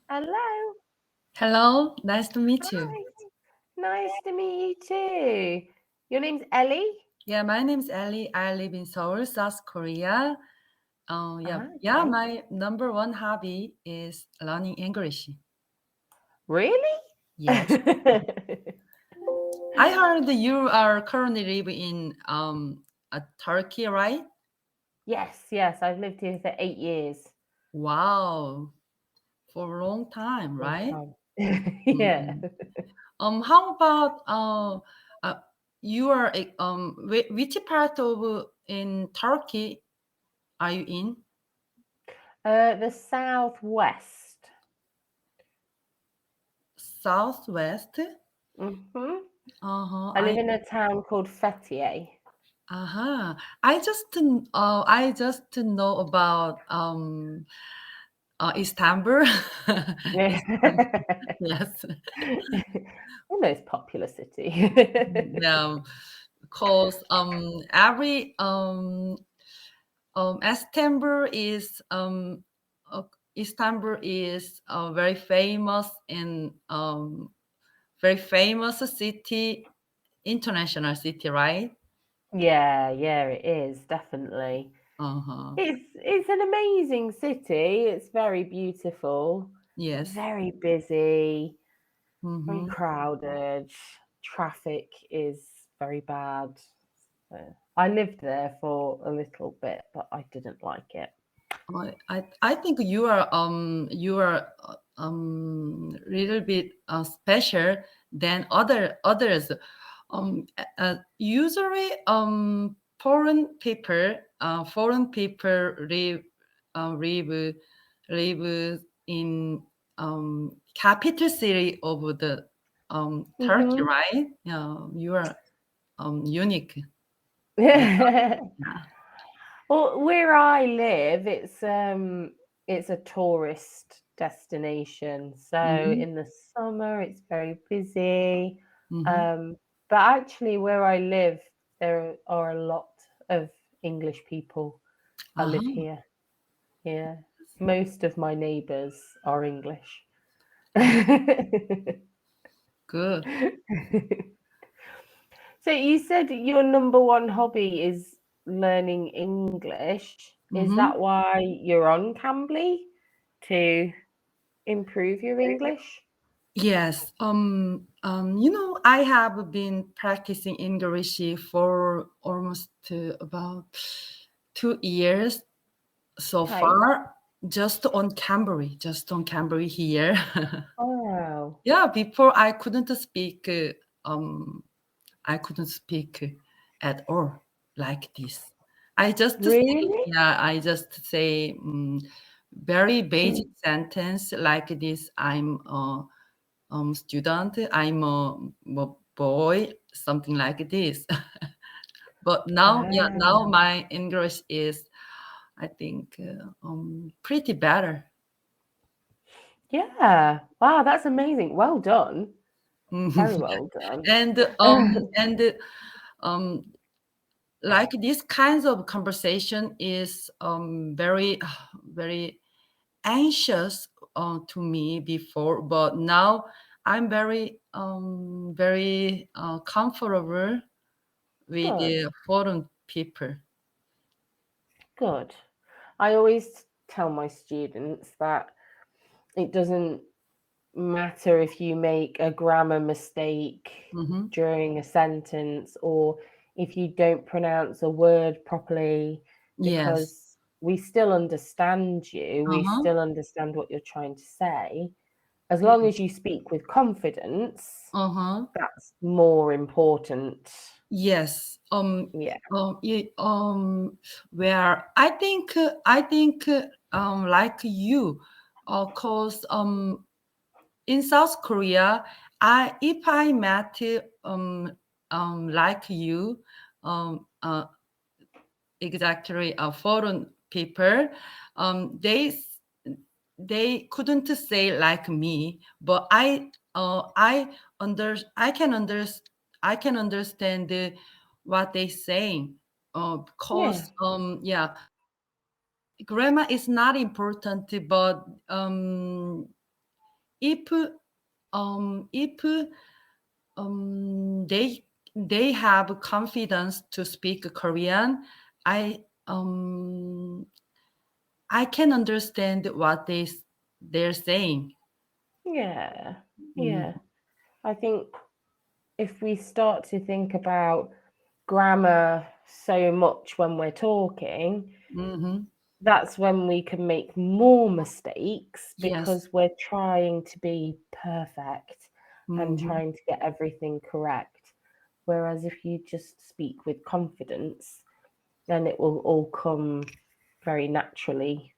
Hello. Hello, nice to meet you. Hi. Nice to meet you too. Your name's Ellie? Yeah, my name is Ellie. I live in Seoul, South Korea. Yeah. Okay. My number one hobby is learning English. Really? Yes, I heard that you are currently living in Turkey, right? Yes. I've lived here for 8 years. Wow, for a long time, Long right? time. Yeah. Mhm. How about uh, you are which part of in Turkey are you in? The southwest. Southwest. hmm Uh-huh. I live in a town called Fethiye. Uh-huh. I just know about Istanbul. Yeah. Istanbul. Yes. The most popular city. Yeah. Because every uh, Istanbul is very famous and very famous city, international city, right? Yeah, it is, definitely. Uh-huh. It's an amazing city. It's very beautiful, but Yes. very busy, very Mm-hmm. crowded. Traffic is very bad. I lived there for a little bit, but I didn't like it. I think you are little bit special than others. Usually foreign people live live in capital city of the Turkey, hmm right? You are unique. Yeah. Well, where I live, it's a tourist destination. So Mm-hmm. in the summer, it's very busy. Mm-hmm. Um, but actually, where I live, there are a lot of English people that live Uh-huh. here. Yeah, most of my neighbours are English. Good. So you said your number one hobby is learning English. Is Mm-hmm. that why you're on Cambly to improve your English? Yes. I have been practicing English for almost about 2 years so Okay. far, just on Cambly here. Oh, Yeah, before um, I couldn't speak at all like this. really? I just say very basic sentence like this. I'm student. I'm a boy, something like this. But now, yeah, now Ah, my English is, I think, pretty better. yeah. Wow, that's amazing. Well done. Very well done. and and um, like this kinds of conversation is very very anxious to me before, but now I'm very comfortable with Good, the foreign people. good. I always tell my students that it doesn't matter if you make a grammar mistake Mm-hmm. during a sentence or if you don't pronounce a word properly, Yes. because we still understand you, we Uh-huh. still understand what you're trying to say. As long Yeah. as you speak with confidence, Uh-huh. that's more important. Yes. Yeah. Where I think like you, cause in South Korea, I if I met like you, um uh exactly foreign people, um they s- they couldn't say like me, but I can understand what they saying. Yeah. Because yeah, grammar is not important, but if if they have confidence to speak Korean, I I can understand what they're saying. Yeah, yeah. Mm-hmm. I think if we start to think about grammar so much when we're talking, Mm-hmm. that's when we can make more mistakes Yes. because we're trying to be perfect and Mm-hmm. trying to get everything correct. Whereas if you just speak with confidence, then it will all come very naturally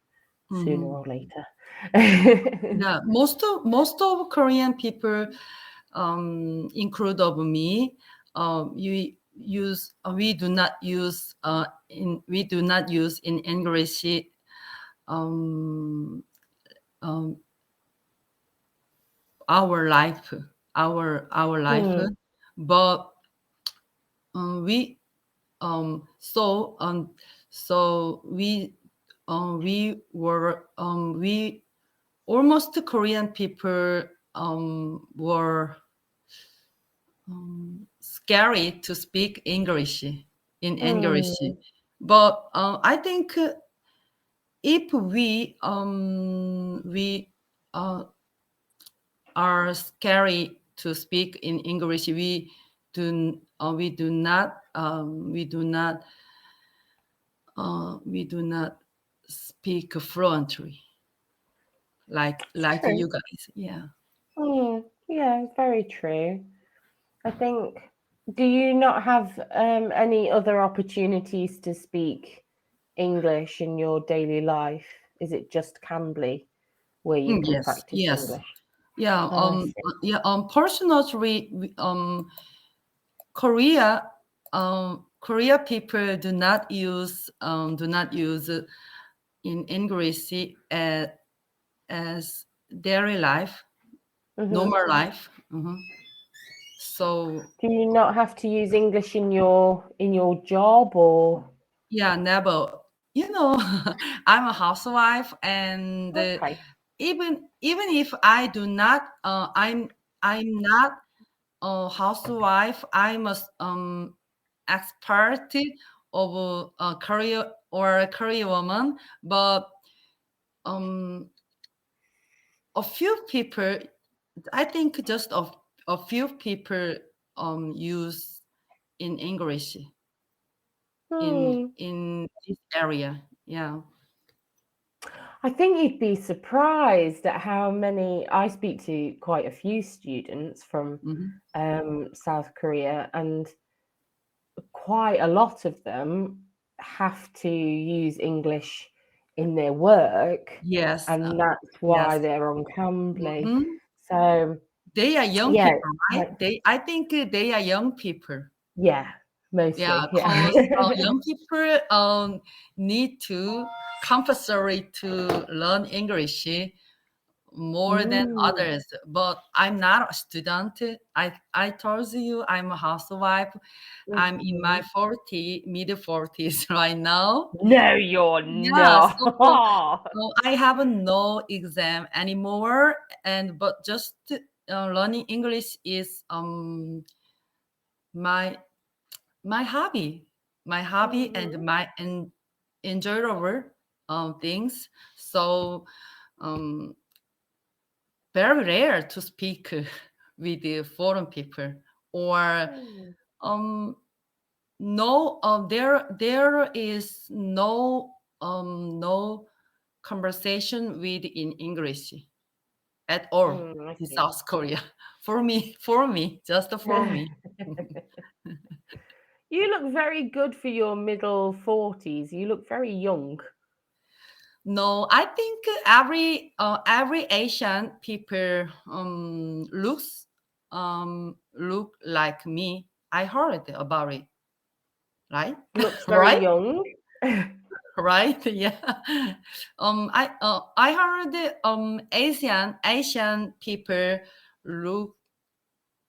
sooner Mm-hmm. or later. Yeah, most of Korean people, include of me, you use we do not use in English, um, um, our life, our life, Hmm. but we so we were we almost Korean people were scary to speak English in English. Hmm. But I think if we uh, are scary to speak in English, we do not speak fluently It's like true. you guys. Yeah. Yeah, very true. I think, do you not have any other opportunities to speak English in your daily life? Is it just Cambly where you can Yes. practice Yes. English? Yeah. Oh, I see. Yeah. Personally, Korea, Korea people do not use in English as daily life, Hmm. normal life. So Do you not have to use English in your job or? yeah, never. I'm a housewife, and Okay. even if I do not, I'm not a housewife. I'm a expert of a career or a career woman, but um, a few people, I think just a few people use in English Hmm. in this area. Yeah. I think you'd be surprised at how many. I speak to quite a few students from Hmm. South Korea, and quite a lot of them have to use English in their work, Yes. and that's why Yes. they're on Cambly. Hmm. So They are young yeah, people, right? I think they are young people. yeah, Yeah, mostly, yeah. because young people need to compulsory to learn English more than Mm, others. But I'm not a student. I told you I'm a housewife. I'm in my mhm. mid 40s right now. No, you're Yeah, so not. I have no exam anymore, and but just learning English is my my hobby, and Mhm. my enjoyable things. So um, very rare to speak with the foreign people, or Mm, um, no, there is no conversation with in English at all I in see. South Korea. For me, just for me. You look very good for your middle 40s. You look very young. No, I think every Asian people look like me. I heard about it, right? Looks very Right? young. Right? Yeah. I heard Asian people look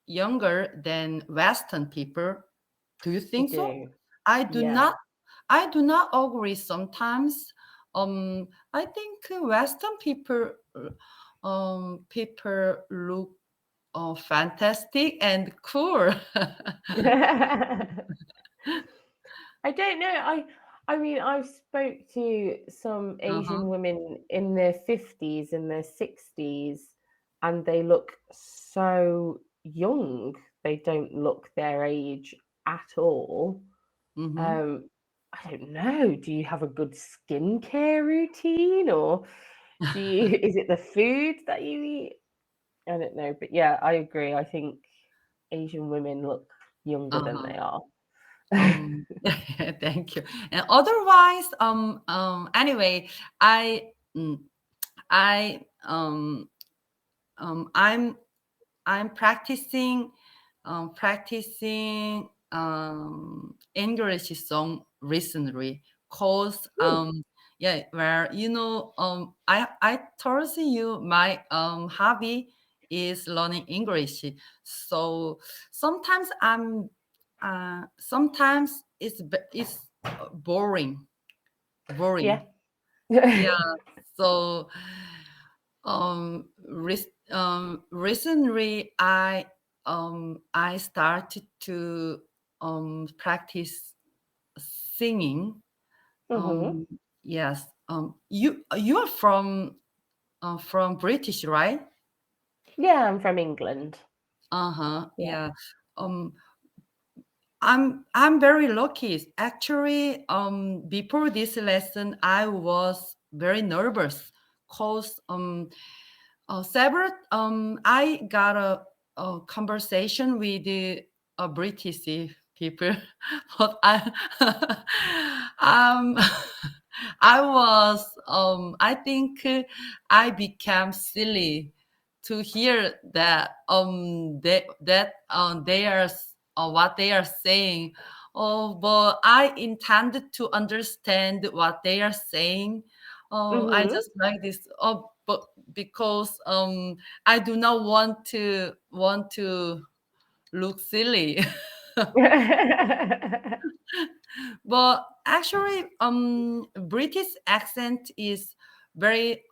younger than Western people. Do you They think so? do. I do Yeah. not. I do not agree. Sometimes, I think Western people people look fantastic and cool. I don't know. I mean, I've spoke to some Uh-huh. Asian women in their 50s and their 60s, and they look so young. They don't look their age at all. Mm-hmm. Um, I don't know. Do you have a good skincare routine, or do you, is it the food that you eat? I don't know. But yeah, I agree. I think Asian women look younger than Uh-huh. they are. Thank you. And otherwise, anyway, I, mm, I, I'm practicing English song recently. Cause Hmm. yeah, where I told you my hobby is learning English. So sometimes sometimes it's Yeah. boring. Yeah. So recently I started to practice singing. Hmm. Um, yes. You are from British, right? Yeah, I'm from England. Uh-huh. Yeah. Yeah. Um, I'm very lucky. Actually, before this lesson, I was very nervous because several I got a conversation with the British people, but I um I think I became silly to hear that they are what they are saying. Oh, but I intended to understand what they are saying. Oh, I Hmm. just like this. Oh, but because I do not want to look silly. But actually, British accent is very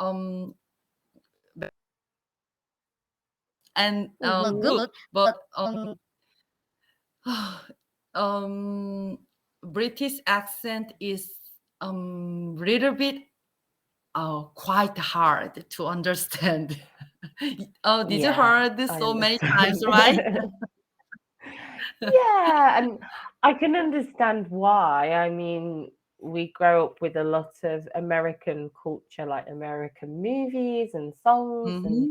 and Hmm. good, but um, British accent is little bit quite hard to understand. Oh, did you Yeah, heard this I so many times, understand. right? Yeah, and I can understand why. I mean, we grow up with a lot of American culture, like American movies and songs, and Mm-hmm.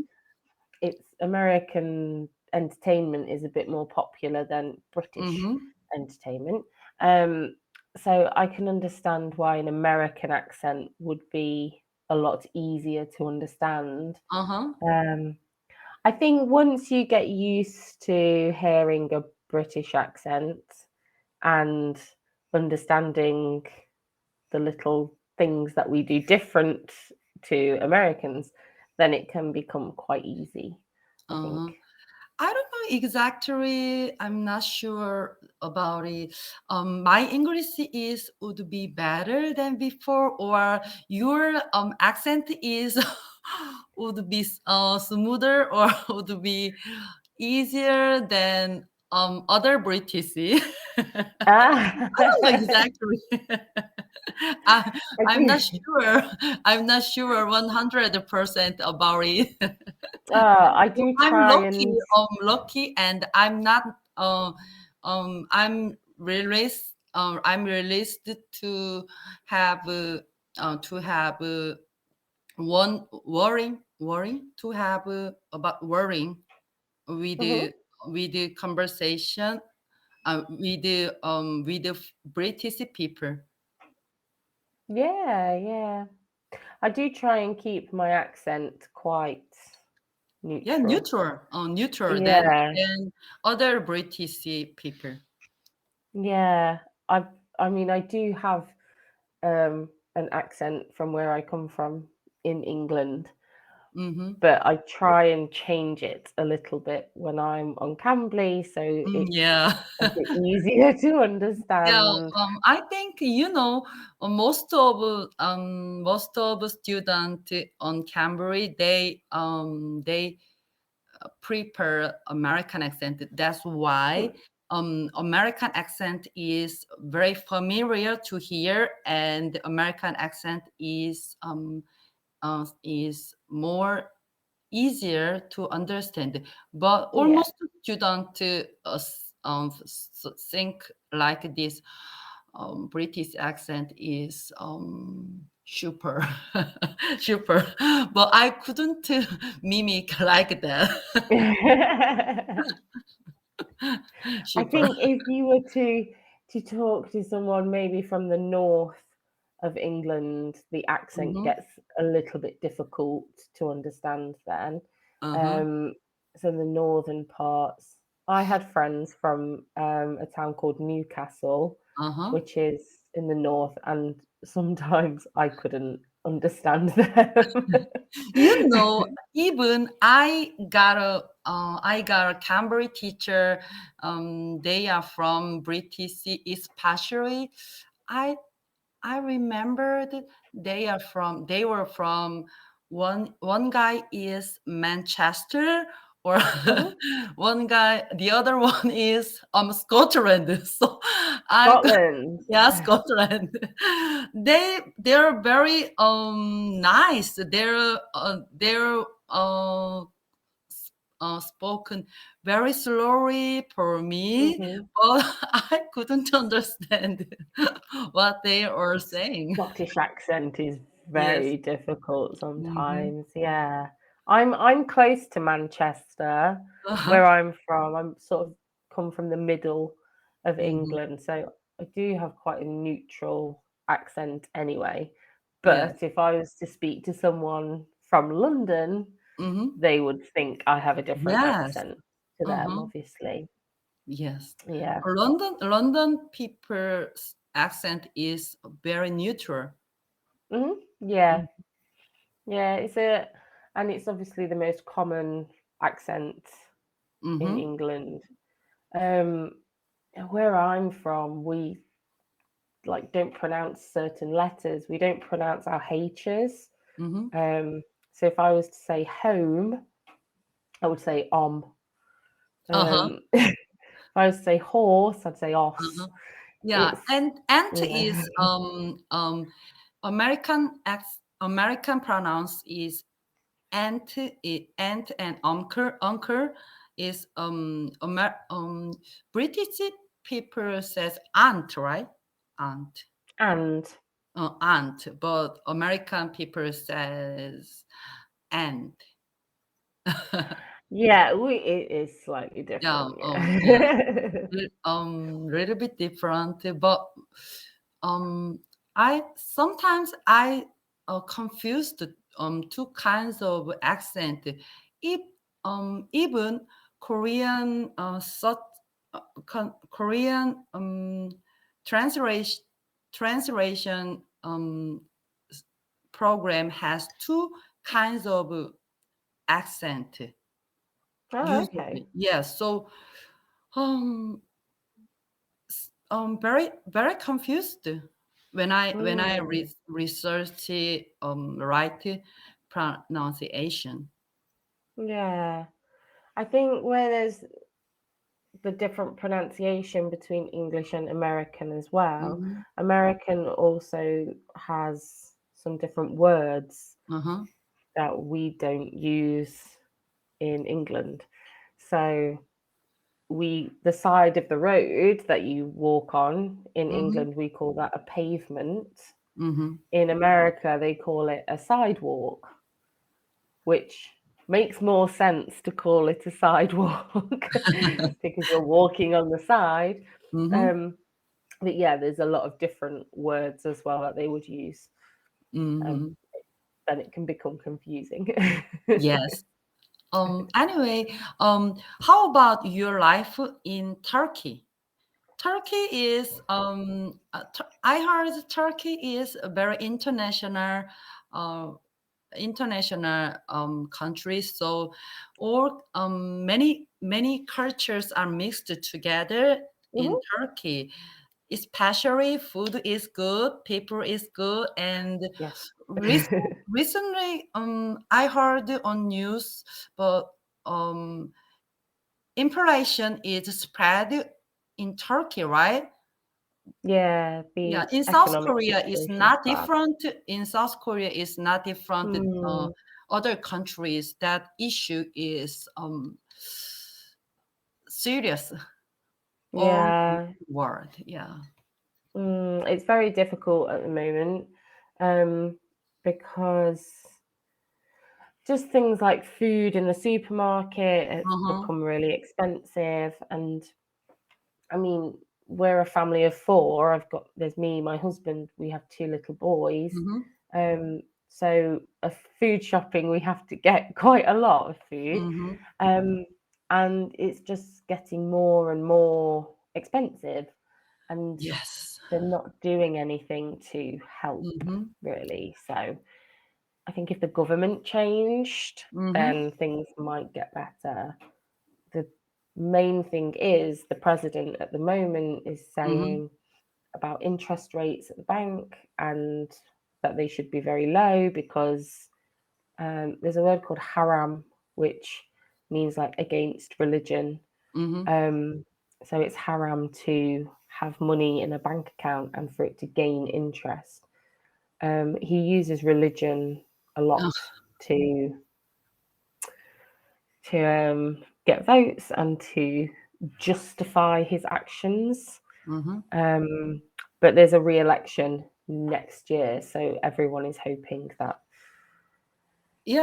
it's American entertainment is a bit more popular than British Mm-hmm. entertainment. Um, so I can understand why an American accent would be a lot easier to understand. Uh-huh. Um, I think once you get used to hearing a British accent and understanding the little things that we do different to Americans, then it can become quite easy, I Uh-huh. think. I don't know exactly. I'm not sure about it. My English is would be better than before, or your accent is would be smoother, or would be easier than other British. Ah, I don't know exactly. I, I I'm do. not sure. I'm not sure 100% about it. I Well, do I'm try lucky. and. Lucky, and I'm not. I'm released to have one worrying to have about worrying with Mhm. the conversation with the British people. Yeah, yeah. I do try and keep my accent quite Yeah, neutral. neutral Yeah, than other British people. yeah. I I mean I do have an accent from where I come from in England, Mm-hmm. but I try and change it a little bit when I'm on Cambly, so it's Yeah. a bit easier to Yeah, understand. I think most of student on Cambridge they prepare American accent. That's why American accent is very familiar to hear, and American accent is more easier to understand. But Yeah. almost student think like this. British accent is super, super, but I couldn't mimic like that. I Super. think if you were to talk to someone maybe from the north of England, the accent Mm-hmm. gets a little bit difficult to understand then. Uh-huh. Um, so the northern parts. I had friends from a town called Newcastle, Uh-huh. which is in the north, and sometimes I couldn't understand them. You know, even I got a Cambridge teacher. They are from British, especially. I I remembered they were from one guy is Manchester, or Mhm. one guy the other one is Scotland. So I Scotland. yeah, Scotland. They're very nice. They're spoken very slowly for me, Hmm. but I couldn't understand what they are saying. Scottish accent is Yes. very difficult Mm-hmm. sometimes. Yeah. I'm close to Manchester, Uh-huh. where I'm from. I'm sort of come from the middle of Mm-hmm. England, so I do have quite a neutral accent anyway. Yes. But if I was to speak to someone from London, Mm-hmm. they would think I have a different Yes. accent to them, Uh-huh. obviously. Yes. Yeah. London people's accent is very neutral. Yeah. Yeah, and it's obviously the most common accent in Mm-hmm. England. Um, where I'm from, we like don't pronounce certain letters. We don't pronounce our H's. Mm-hmm. So if I was to say home, I would say om. Uh-huh. If I was to say horse, I'd say os. Uh-huh. Yeah, It's and yeah. is American pronounce is aunt and uncle is British people says aunt, right? Aunt. And Aunt, but American people says aunt. yeah, it is slightly Yeah, different. yes, Yeah. little bit different, but um, I sometimes I confused two kinds of accent. If even Korean Korean translation translation program has two kinds of accent Oh, okay. usually. Yes, so um very very confused when I Mm, research right pronunciation. yeah. I think where there's the different pronunciation between English and American as well, Mm-hmm. American also has some different words Uh-huh. that we don't use in England. So the side of the road that you walk on in Mm-hmm. England, we call that a pavement. Mm-hmm. In America, they call it a sidewalk, which makes more sense to call it a sidewalk because you're walking on the side. Mm-hmm. Um, but yeah, there's a lot of different words as well that they would use. Um, Mm-hmm. then it can become confusing. Yes. Anyway, how about your life in Turkey? Turkey is I heard Turkey is a very international uh, international countries. So, or many cultures are mixed together in Mhm. Turkey. Especially food is good, people is good, and Yes. recently I heard on news, but um, inflation is spread in Turkey, right? Yeah, Yeah, the in South economic Korea is situation's not bad. different. In South Korea is not different. Mm, Other countries that issue is serious all yeah. world. Yeah. It's very difficult at the moment, um, because just things like food in the supermarket has Uh-huh. become really expensive. And I mean, we're a family of four. There's me, my husband, we have two little boys. Mm-hmm. So a food shopping, we have to get quite a lot of food. Mm-hmm. Um, and it's just getting more and more expensive. And Yes. they're not doing anything to help, Mm-hmm. really. So I think if the government changed, Mm-hmm. then things might get better. The main thing is the president at the moment is Mm-hmm. saying about interest rates at the bank and that they should be very low because there's a word called haram, which means like against religion. Mm-hmm. Um, so it's haram to have money in a bank account and for it to gain interest. He uses religion a lot to get votes and to justify his actions. Mm-hmm. Um, but there's a re-election next year, so everyone is hoping that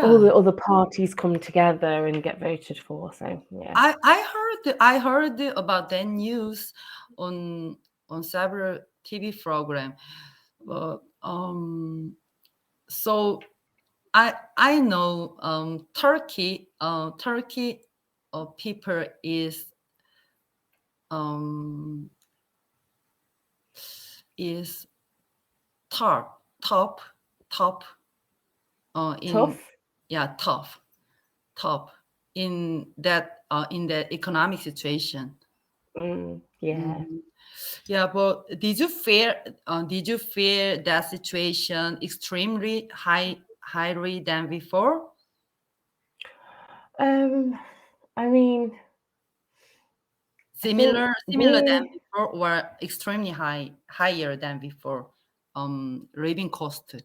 all Yeah. the other parties come together and get voted for. So yeah. I heard about that news on several TV program. But so I know Turkey people um is top top in Tough. yeah top in that economic situation. Yeah. Mhm. Yeah, but did you fear that situation extremely higher than before? Um, I mean, I think Similar than we before, or extremely higher than before? Living cost.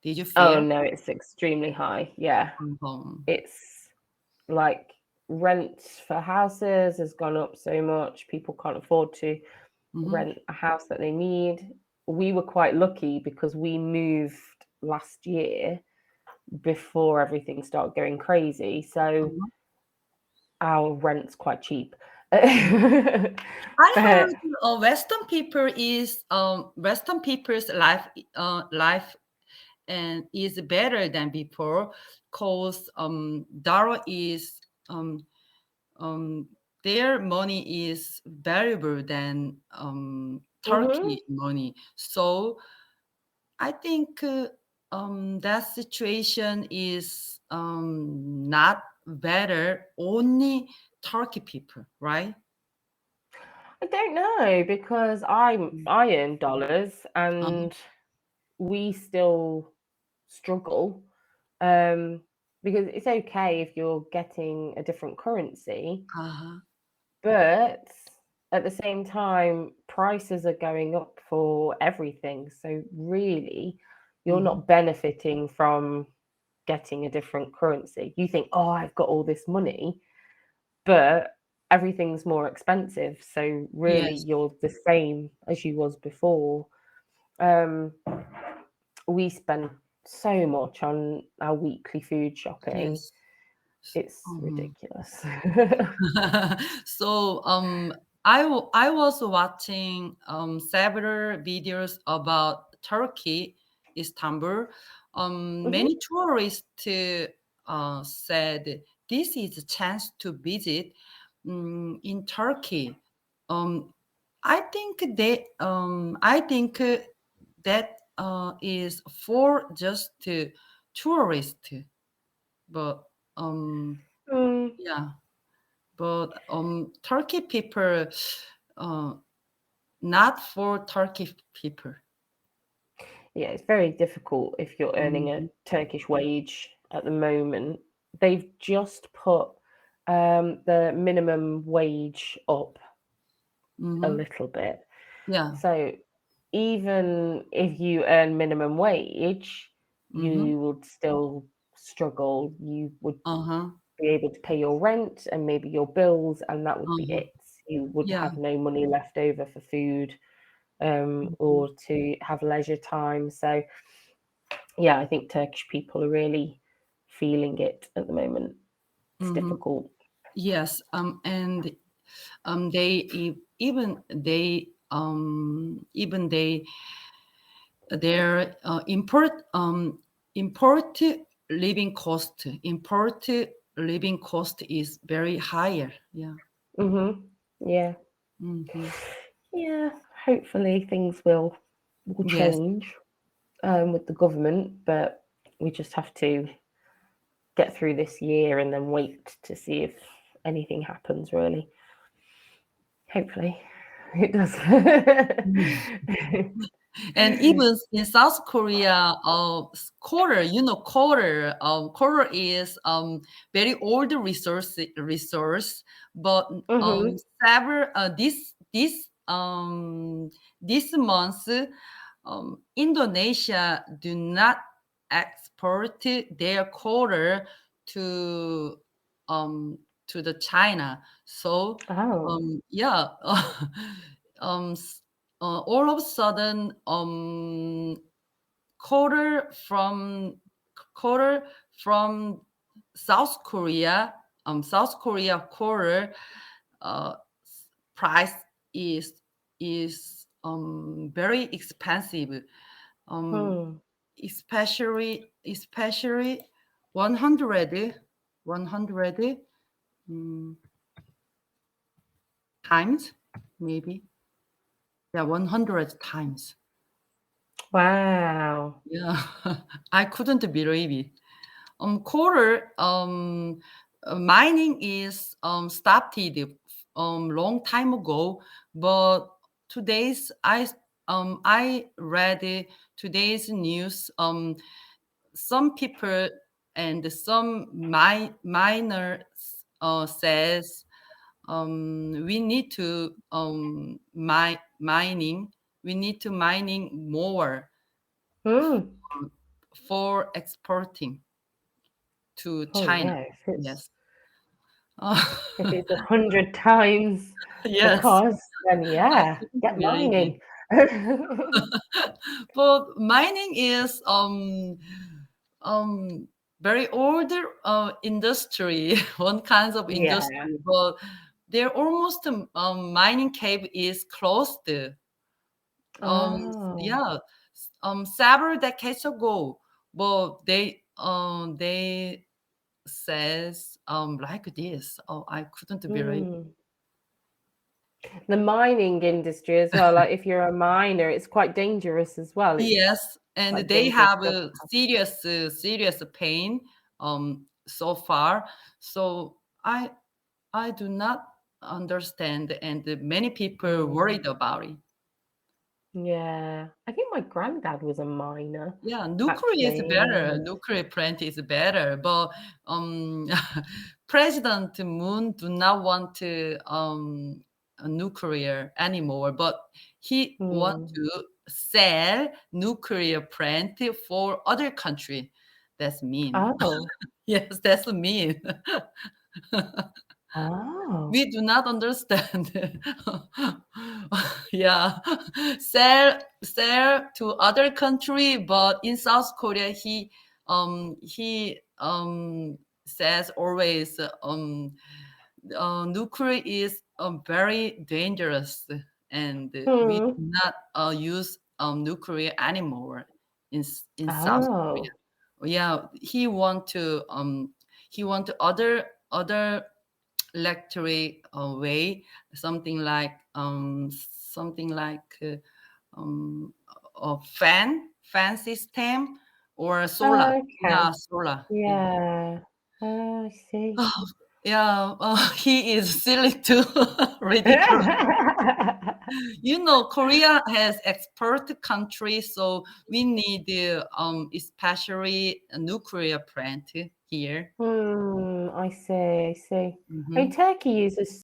Did you oh fear? no, it's extremely high. Yeah. Home? It's like rent for houses has gone up so much, people can't afford to Mm-hmm. rent a house that they need. We were quite lucky because we moved last year before everything started going crazy. So Mm-hmm. our rent's quite cheap. I heard But Western people's life and is better than before, cause dollar is um their money is valuable than mhm. Turkey money. So I think that situation is not better only Turkey people, right? I don't know because I earn dollars Uh-huh. and we still struggle. Um, because it's okay if you're getting a different currency, Uh-huh. but at the same time, prices are going up for everything. So really, you're Mm-hmm. not benefiting from getting a different currency. You think, oh, I've got all this money, but everything's more expensive. So really, Yes, you're the same as you was before. Um, we spend so much on our weekly food shopping. yes. It's Mhm. ridiculous. So I was watching several videos about Turkey, Istanbul. Mhm. Many tourists said this is a chance to visit in Turkey. Um, I think that is for just tourist, but Mm. yeah, but Turkey people, uh, not for Turkey people. Yeah, it's very difficult if you're earning a Mm-hmm. Turkish wage at the moment. They've just put the minimum wage up a Mm-hmm. little bit. Yeah. So even if you earn minimum wage, Mm-hmm. you would still struggle. You would Uh-huh. be able to pay your rent and maybe your bills, and that would be Uh-huh. it. You would Yeah. have no money left over for food Mm-hmm. or to have leisure time. So, yeah, I think Turkish people are really feeling it at the moment. It's Mm-hmm. difficult. Yes. And they even their import living cost is very higher. Yeah. Yeah, Mm-hmm. yeah. Hopefully things will Yes. change with the government, but we just have to get through this year and then wait to see if anything happens. Really, hopefully, it does. And even in South Korea, quarter, quarter is very old resource, but Hmm. several this month, Indonesia do not export their quarter to the China. So Oh. yeah, all of a sudden, quarter from quarter from South Korea, South Korea quarter uh, price is very expensive, um, Hmm. especially 100 100 um, times, maybe, yeah, 100 times. Wow. Yeah, I couldn't believe it. Quarter mining is started long time ago, but today's I read today's news. Some people and some miners says we need to mining. We need to mining more Hmm. for exporting to Oh China. yeah. Yes. If it's 100 times the Yes, cost, then I yeah, couldn't get believe it. mining. But mining is um very older industry, one kind of Yeah. industry, but they're almost mining cave is closed. Oh. Yeah, several decades ago, but they says like this. Oh, I couldn't believe. Hmm. The mining industry as well. Like if you're a miner, it's quite dangerous as well. It's Yes, and quite they dangerous have job a to have. serious pain so far. So I do not understand, and many people Hmm. worried about it. Yeah. I think my granddad was a miner, Yeah, nuclear is actually. better. Nuclear plant is better, but um, President Moon do not want to a nuclear anymore. But he want Hmm. to sell nuclear plant for other country. That's mean. Oh. Yes, that's mean. Oh. We do not understand. Yeah, sell to other country, but in South Korea, he says always nuclear is very dangerous, and we do Hmm. not use nuclear anymore in South Korea. Oh. Yeah, he want to other electric way, something like um, a fan system, or solar. Okay. Yeah, solar. Yeah. Yeah. Oh, I see. Yeah, he is silly too. Ridiculous. Korea has export country, so we need especially a nuclear plant here. I see. I see. I mean, Mhm. Turkey uses